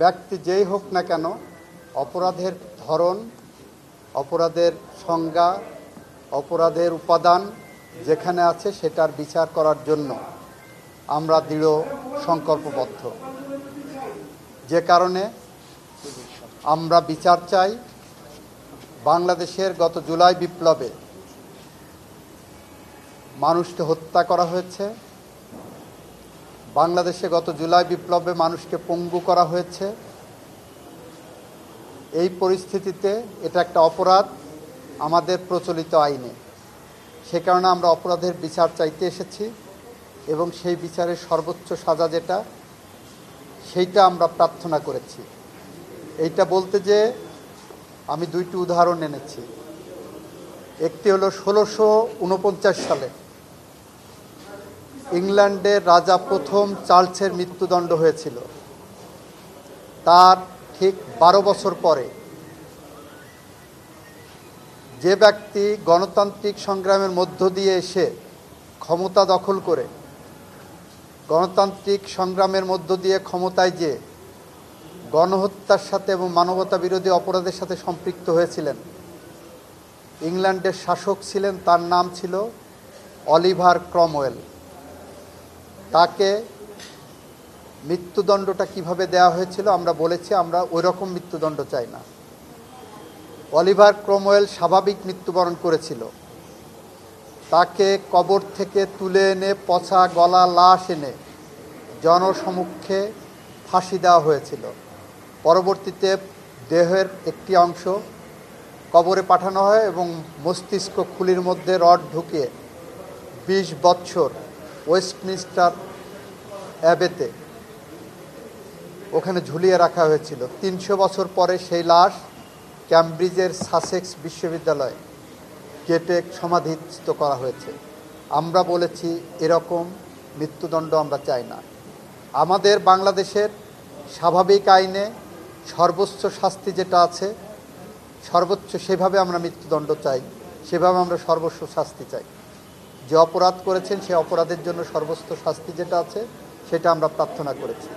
ব্যক্তি যেই হোক না কেন অপরাধের ধরন, অপরাধের সংজ্ঞা, অপরাধের উপাদান যেখানে আছে সেটার বিচার করার জন্য আমরা দৃঢ় সংকল্পবদ্ধ। যে কারণে আমরা বিচার চাই। বাংলাদেশের গত জুলাই বিপ্লবে মানুষকে হত্যা করা হয়েছে, বাংলাদেশে গত জুলাই বিপ্লবে মানুষকে পঙ্গু করা হয়েছে। এই পরিস্থিতিতে এটা একটা অপরাধ আমাদের প্রচলিত আইনে। সে কারণে আমরা অপরাধের বিচার চাইতে এসেছি এবং সেই বিচারের সর্বোচ্চ সাজা যেটা সেইটা আমরা প্রার্থনা করেছি। এইটা বলতে যে আমি দুইটি উদাহরণ এনেছি। একটি হলো 1649 সালে ইংল্যান্ডের রাজা প্রথম চার্লসের মৃত্যুদণ্ড হয়েছিল। তার ঠিক 12 বছর পরে যে ব্যক্তি গণতান্ত্রিক সংগ্রামের মধ্য দিয়ে এসে ক্ষমতা দখল করে, গণতান্ত্রিক সংগ্রামের মধ্য দিয়ে ক্ষমতায় যে গণহত্যার সাথে এবং মানবতা বিরোধী অপরাধের সাথে সম্পৃক্ত হয়েছিলেন, ইংল্যান্ডের শাসক ছিলেন, তার নাম ছিল অলিভার ক্রমওয়েল। তাকে মৃত্যুদণ্ডটা কিভাবে দেওয়া হয়েছিল আমরা বলেছি আমরা ওই রকম মৃত্যুদণ্ড চাই না। অলিভার ক্রমওয়েল স্বাভাবিক মৃত্যুবরণ করেছিল। তাকে কবর থেকে তুলে এনে পচা গলা লাশ এনে জনসমক্ষে ফাঁসি দেওয়া হয়েছিল। পরবর্তীতে দেহের একটি অংশ কবরে পাঠানো হয় এবং মস্তিষ্ক খুলির মধ্যে রড ঢুকিয়ে 20 বৎসর ওয়েস্টমিনস্টার অ্যাবেতে ওখানে ঝুলিয়ে রাখা হয়েছিল। 300 বছর পরে সেই লাশ ক্যামব্রিজের সাসেক্স বিশ্ববিদ্যালয়ে কেটে সমাধিস্থ করা হয়েছে। আমরা বলেছি এরকম মৃত্যুদণ্ড আমরা চাই না। আমাদের বাংলাদেশের স্বাভাবিক আইনে সর্বোচ্চ শাস্তি যেটা আছে, সর্বোচ্চ সেভাবে আমরা মৃত্যুদণ্ড চাই, সেভাবে আমরা সর্বোচ্চ শাস্তি চাই। যে অপরাধ করেছেন সে অপরাধের জন্য সর্বোচ্চ শাস্তি যেটা আছে সেটা আমরা প্রার্থনা করেছি।